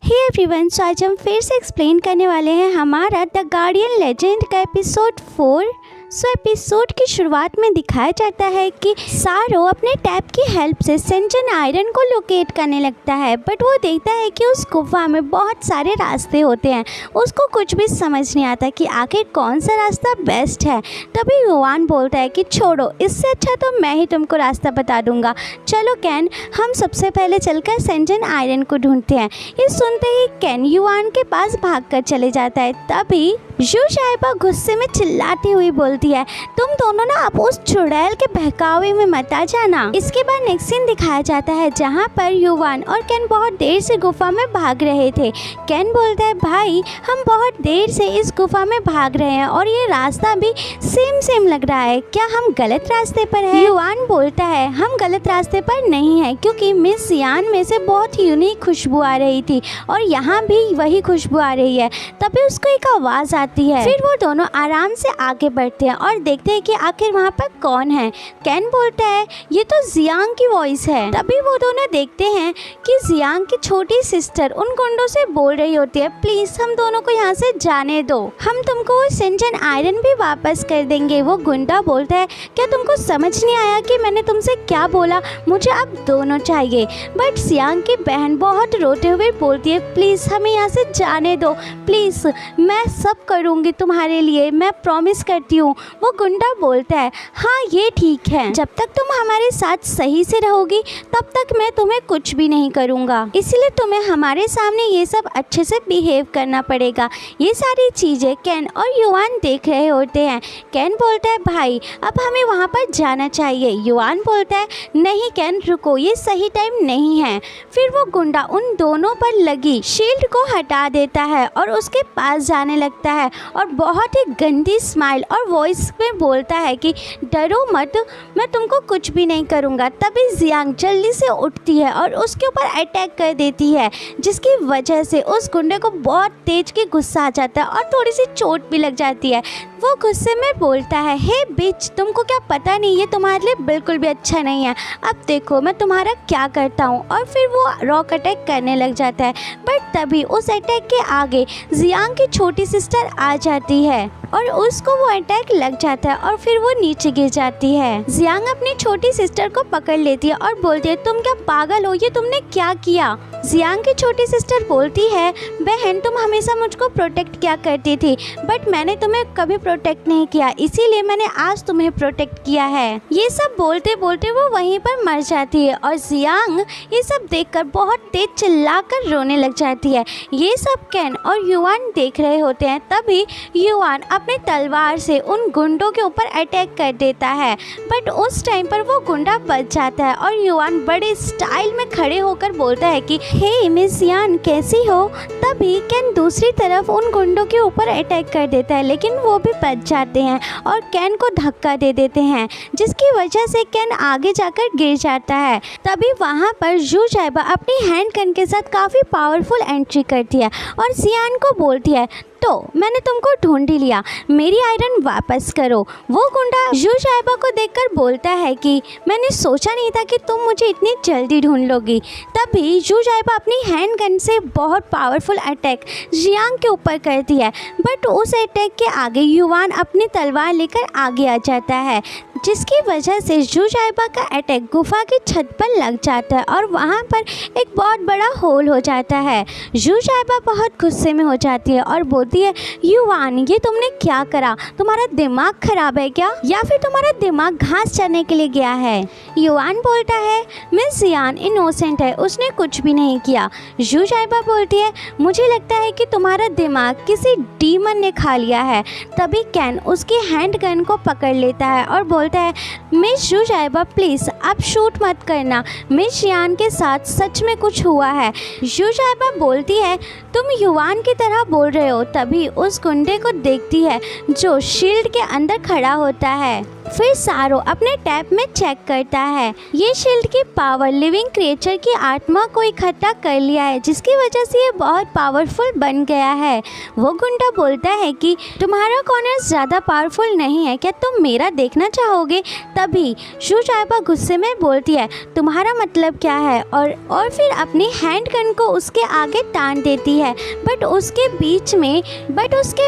Hey everyone, सो आज हम फिर से एक्सप्लेन करने वाले हैं हमारा द गार्डियन लेजेंड का एपिसोड 4। एपिसोड की शुरुआत में दिखाया जाता है कि सारो अपने टैप की हेल्प से सेंजन आयरन को लोकेट करने लगता है, बट वो देखता है कि उस गुफा में बहुत सारे रास्ते होते हैं। उसको कुछ भी समझ नहीं आता कि आखिर कौन सा रास्ता बेस्ट है। तभी युवान बोलता है कि छोड़ो, इससे अच्छा तो मैं ही तुमको रास्ता बता दूंगा। चलो कैन, हम सबसे पहले चलकर सेंजन आयरन को ढूंढते हैं। ये सुनते ही कैन युवान के पास भागकर चले जाता है। तभी यू शाइबा गुस्से में चिल्लाती हुई बोलती है, तुम दोनों ना अब उस चुड़ैल के बहकावे में मत आ जाना। इसके बाद नेक्स्ट सीन दिखाया जाता है जहाँ पर युवान और कैन बहुत देर से गुफा में भाग रहे थे। कैन बोलता है, भाई हम बहुत देर से इस गुफा में भाग रहे हैं और ये रास्ता भी सेम लग रहा है, क्या हम गलत रास्ते पर हैं? युवान बोलता है, हम गलत रास्ते पर नहीं है, क्योंकि मिस यान में से बहुत यूनिक खुशबू आ रही थी और यहाँ भी वही खुशबू आ रही है। तभी उसको एक आवाज़ आती है। फिर वो दोनों आराम से आगे बढ़ते हैं और देखते हैं कि आखिर वहाँ पर कौन है। कैन बोलता है, ये तो जियांग की वॉइस है। तभी वो दोनों देखते हैं कि जियांग की छोटी सिस्टर उन गुंडों से बोल रही होती है, प्लीज हम दोनों को यहाँ से जाने दो, हम तुमको वो सेंजन आयरन भी वापस कर देंगे। वो गुंडा बोलता है, क्या तुमको समझ नहीं आया कि मैंने तुमसे क्या बोला? मुझे अब दोनों चाहिए। बट जियांग की बहन बहुत रोते हुए बोलती है, प्लीज हमें यहाँ से जाने दो, प्लीज मैं सब करूँगी तुम्हारे लिए, मैं प्रॉमिस करती हूँ। वो गुंडा बोलता है, हाँ ये ठीक है, जब तक तुम हमारे साथ सही से रहोगी तब तक मैं तुम्हें कुछ भी नहीं करूँगा, इसलिए तुम्हें हमारे सामने ये सब अच्छे से बिहेव करना पड़ेगा। ये सारी चीज़ें कैन और युवान देख रहे होते हैं। कैन बोलता है, भाई अब हमें वहाँ पर जाना चाहिए। युवान बोलता है, नहीं कैन रुको, ये सही टाइम नहीं है। फिर वो गुंडा उन दोनों पर लगी शील्ड को हटा देता है और उसके पास जाने लगता है और बहुत ही गंदी स्माइल और वॉइस में बोलता है कि डरो मत, मैं तुमको कुछ भी नहीं करूँगा। तभी जियांग जल्दी से उठती है और उसके ऊपर अटैक कर देती है, जिसकी वजह से उस गुंडे को बहुत तेज की गुस्सा आ जाता है और थोड़ी सी चोट भी लग जाती है। वो गुस्से में बोलता है, हे बिच, तुमको क्या पता नहीं, ये तुम्हारे लिए बिल्कुल भी अच्छा नहीं है, अब देखो मैं तुम्हारा क्या करता हूँ। और फिर वो रॉक अटैक करने लग जाता है। बट तभी उस अटैक के आगे जियांग की छोटी सिस्टर आ जाती है और उसको वो अटैक लग जाता है और फिर वो नीचे गिर जाती है। जियांग अपनी छोटी सिस्टर को पकड़ लेती है और बोलती है, तुम क्या पागल हो, ये तुमने क्या किया? जियांग की छोटी सिस्टर बोलती है, बहन तुम हमेशा मुझको प्रोटेक्ट किया करती थी, बट मैंने तुम्हें कभी प्रोटेक्ट नहीं किया, इसीलिए मैंने आज तुम्हें प्रोटेक्ट किया है। ये सब बोलते बोलते वो वहीं पर मर जाती है और जियांग ये सब देखकर बहुत तेज चिल्लाकर रोने लग जाती है। ये सब कैन और युवान देख रहे होते हैं। तभी युवान अपने तलवार से उन गुंडों के ऊपर अटैक कर देता है, बट उस टाइम पर वो गुंडा बच जाता है और युवान बड़े स्टाइल में खड़े होकर बोलता है कि हे मिस यान कैसी हो? तभी कैन दूसरी तरफ उन गुंडों के ऊपर अटैक कर देता है, लेकिन वो भी बच जाते हैं और कैन को धक्का दे देते हैं, जिसकी वजह से कैन आगे जाकर गिर जाता है। तभी वहाँ पर यू शाइबा अपनी हैंड गन के साथ काफ़ी पावरफुल एंट्री करती है और जियान को बोलती है, तो मैंने तुमको ढूंढ ही लिया, मेरी आयरन वापस करो। वो गुंडा यू शाइबा को देखकर बोलता है कि मैंने सोचा नहीं था कि तुम मुझे इतनी जल्दी ढूंढ लोगी। तभी यू शाइबा अपनी हैंड गन से बहुत पावरफुल अटैक जियांग के ऊपर करती है, बट उस अटैक के आगे युवान अपनी तलवार लेकर आगे आ जाता है, जिसकी वजह से यू शाइबा का अटैक गुफा की छत पर लग जाता है और वहाँ पर एक बहुत बड़ा होल हो जाता है। यू शाइबा बहुत गुस्से में हो जाती है और बोलती है, युवान ये तुमने क्या करा? तुम्हारा दिमाग खराब है क्या, या फिर तुम्हारा दिमाग घास चरने के लिए गया है? युवान बोलता है, मिस जियान इनोसेंट है, उसने कुछ भी नहीं किया। यू शाइबा बोलती है, मुझे लगता है कि तुम्हारा दिमाग किसी डीमन ने खा लिया है। तभी कैन उसकी हैंड गन को पकड़ लेता है और बोलता है, मिस यू शाइबा प्लीज आप शूट मत करना, मिस जियान के साथ सच में कुछ हुआ है। यू शाइबा बोलती है, तुम युवान की तरह बोल रहे हो। तभी उस गुंडे को देखती है जो शील्ड के अंदर खड़ा होता है। फिर सारो अपने टैप में चेक करता है, ये शील्ड की पावर लिविंग क्रिएचर की आत्मा को इकट्ठा कर लिया है, जिसकी वजह से ये बहुत पावरफुल बन गया है। वो गुंडा बोलता है कि तुम्हारा कॉर्नर ज़्यादा पावरफुल नहीं है, क्या तुम मेरा देखना चाहोगे? दोगे। तभी शुजाइबा गुस्से में बोलती है तुम्हारा मतलब क्या है, और फिर अपनी हैंड गन को उसके आगे तान देती है। बट उसके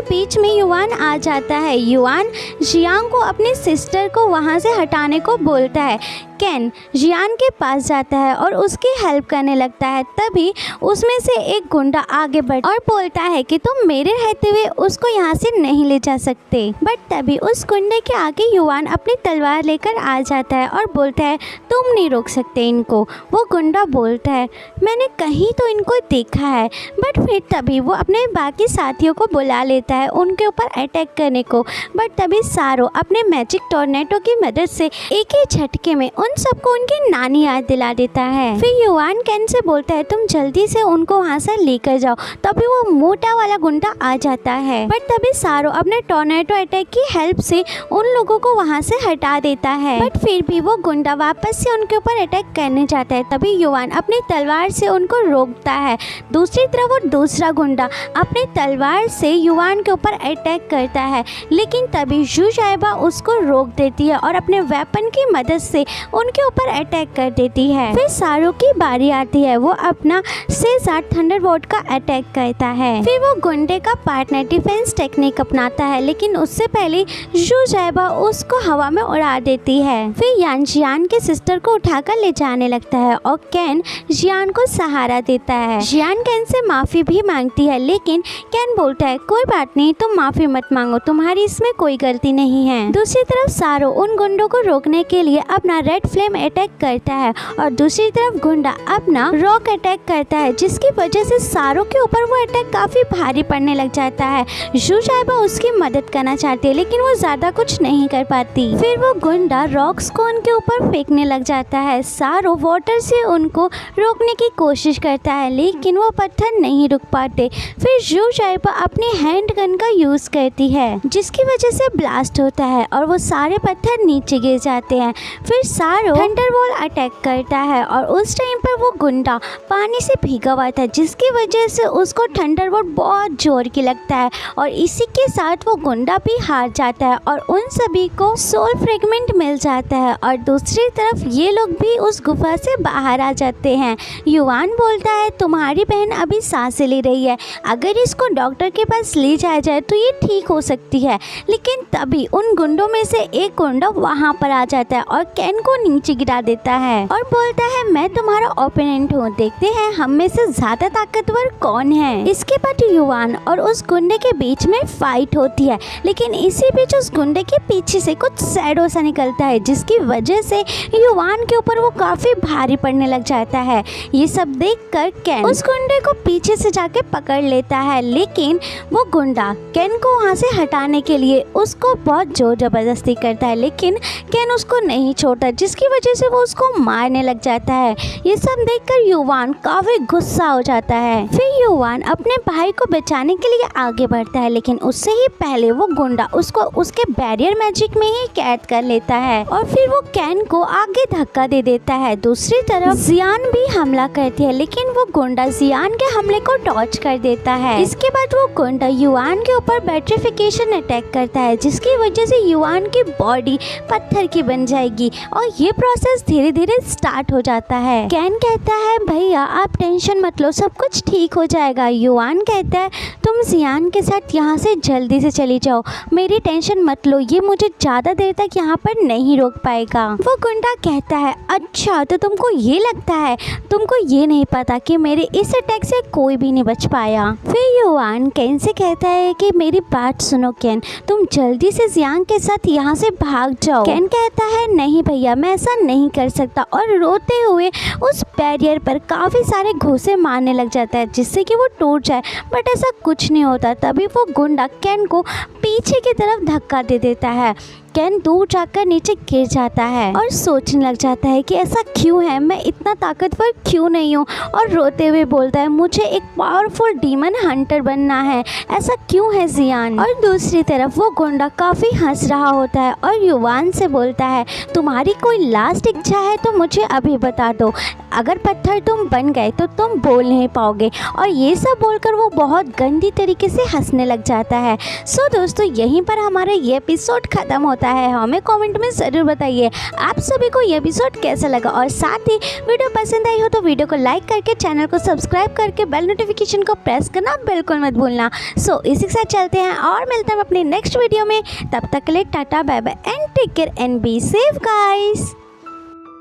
बीच में युआन आ जाता है। युआन जियांग को अपनी सिस्टर को वहाँ से हटाने को बोलता है। केन जियान के पास जाता है और उसकी हेल्प करने लगता है। तभी उसमें से एक गुंडा आगे बढ़ और बोलता है कि तुम मेरे रहते हुए उसको यहाँ से नहीं ले जा सकते। बट तभी उस गुंडे के आगे युआन अपनी तलवार लेकर आ जाता है और बोलता है तुम नहीं रोक सकते इनको। वो गुंडा बोलता है मैंने कहीं तो इनको देखा है। बट फिर तभी वो अपने बाकी साथियों को बुला लेता है उनके ऊपर अटैक करने को। बट तभी सारो अपने मैजिक टॉर्नेडो की मदद से एक ही झटके में उन सबको उनकी नानी याद दिला देता है। फिर युआन केन से बोलता है तुम जल्दी से उनको वहाँ से लेकर जाओ। तभी वो मोटा वाला गुंडा आ जाता है। बट तभी सारो अपने टॉर्नेडो अटैक की हेल्प से उन लोगों को वहाँ से हटा देता है। बट फिर भी वो गुंडा वापस से उनके ऊपर अटैक करने जाता है। तभी युआन अपनी तलवार से उनको रोकता है। दूसरी तरफ वो दूसरा गुंडा अपनी तलवार से युआन के ऊपर अटैक करता है, लेकिन तभी शुजाइबा उसको रोक देती है और अपने वेपन की मदद से उनके ऊपर अटैक कर देती है। फिर सारो की बारी आती है। वो अपना सेज़र थंडरबोल्ट का अटैक करता है। फिर वो गुंडे का पार्टनर डिफेंस टेक्निक अपनाता है, लेकिन उससे पहले शुजाइबा उसको हवा में उड़ा देती है। फिर यान जियान के सिस्टर को उठाकर ले जाने लगता है और केन जियान को सहारा देता है। जियान केन से माफ़ी भी मांगती है, लेकिन केन बोलता है कोई बात नहीं, तुम माफ़ी मत मांगो, तुम्हारी इसमें कोई गलती नहीं है। दूसरी तरफ सारो उन गुंडों को रोकने के लिए अपना रेड फ्लेम अटैक करता है और दूसरी तरफ गुंडा अपना रॉक अटैक करता है, जिसकी वजह से सारो के ऊपर वो अटैक काफ़ी भारी पड़ने लग जाता है। शुजाइबा उसकी मदद करना चाहती है, लेकिन वो ज़्यादा कुछ नहीं कर पाती। फिर वो गुंडा रॉक्स को उनके ऊपर फेंकने लग जाता है। सारो वाटर से उनको रोकने की कोशिश करता है, लेकिन वो पत्थर नहीं रुक पाते। फिर शुजाइबा अपनी हैंड गन का यूज़ करती है, जिसकी वजह से ब्लास्ट होता है और वो सारे पत्थर नीचे गिर जाते हैं। फिर सारो थंडरबोल्ट अटैक करता है और उस टाइम पर वो गुंडा पानी से भीगा हुआ था, जिसकी वजह से उसको थंडरबोल्ट बहुत जोर की लगता है और इसी के साथ वो गुंडा भी हार जाता है और उन सभी को सोल फ्रेगमेंट मिल जाता है। और दूसरी तरफ ये लोग भी उस गुफा से बाहर आ जाते हैं। युआन बोलता है तुम्हारी बहन अभी सांसें ले रही है, अगर इसको डॉक्टर के पास ले जाया जाए तो ये ठीक हो सकती है। लेकिन तभी उन गुंडों में से एक गुंडा वहाँ पर आ जाता है और केन को नीचे गिरा देता है और बोलता है मैं तुम्हारा ओपोनेंट हूँ, देखते हैं हम में से ज्यादा ताकतवर कौन है। इसके बाद युआन और उस गुंडे के बीच में फाइट होती है, लेकिन इसी बीच उस गुंडे के पीछे से कुछ शैडो सा निकलता है, जिसकी वजह से युआन के ऊपर वो काफी भारी पड़ने लग जाता है। ये सब देखकर केन उस गुंडे को पीछे से जाके पकड़ लेता है, लेकिन वो गुंडा केन को वहाँ से हटाने के लिए उसको बहुत जोर जबरदस्ती करता है, लेकिन केन उसको नहीं छोड़ता, जिसकी वजह से वो उसको मारने लग जाता है। ये सब देखकर युआन काफी गुस्सा हो जाता है। फिर युआन अपने भाई को बचाने के लिए आगे बढ़ता है, लेकिन उससे ही पहले वो गुंडा उसको उसके बैरियर मैजिक में ही कैद कर लेता है और फिर वो केन को आगे धक्का दे देता है। दूसरी तरफ जियान भी हमला करती है, लेकिन वो गुंडा जियान के हमले को डॉच कर देता है। इसके बाद वो गुंडा युआन के ऊपर बैट्रिफिकेशन अटैक करता है, जिसकी वजह से युआन की बॉडी पत्थर की बन जाएगी और ये प्रोसेस धीरे धीरे स्टार्ट हो जाता है। केन कहता है भैया आप टेंशन मत लो, सब कुछ ठीक हो जाएगा। युआन कहता है तुम जियान के साथ यहाँ से जल्दी से चली जाओ, मेरी टेंशन मत लो, ये मुझे ज़्यादा देर तक यहाँ पर नहीं रोक पाएगा। वो गुंडा कहता है अच्छा तो तुमको ये लगता है, तुमको ये नहीं पता कि मेरे इस अटैक से कोई भी नहीं बच पाया। फिर युआन केन से कहता है कि मेरी बात सुनो केन, तुम जल्दी से जियान के साथ यहाँ से भाग जाओ। केन कहता है नहीं भैया मैं ऐसा नहीं कर सकता और रोते हुए उस बैरियर पर काफ़ी सारे घूंसे मारने लग जाता है, जिससे कि वो टूट जाए, बट ऐसा कुछ नहीं होता। तभी वो गुंडा केन को पीछे की तरफ धक्का दे देता है। केन दूर जाकर नीचे गिर जाता है और सोचने लग जाता है कि ऐसा क्यों है, मैं इतना ताकतवर क्यों नहीं हूँ, और रोते हुए बोलता है मुझे एक पावरफुल डीमन हंटर बनना है, ऐसा क्यों है जियान। और दूसरी तरफ वो गुंडा काफ़ी हंस रहा होता है और युआन से बोलता है तुम्हारी कोई लास्ट इच्छा है तो मुझे अभी बता दो, अगर पत्थर तुम बन गए तो तुम बोल नहीं पाओगे। और ये सब बोलकर वो बहुत गंदी तरीके से हंसने लग जाता है। सो दोस्तों यहीं पर हमारा ये एपिसोड ख़त्म होता होता है हमें कमेंट में ज़रूर बताइए। आप सभी को ये एपिसोड कैसा लगा और साथ ही वीडियो पसंद आई हो तो वीडियो को लाइक करके चैनल को सब्सक्राइब करके बेल नोटिफिकेशन को प्रेस करना बिल्कुल मत भूलना। सो इसी के साथ चलते हैं और मिलते हैं अपने नेक्स्ट वीडियो में। तब तक के लिए tata bye bye and take care and be safe guys.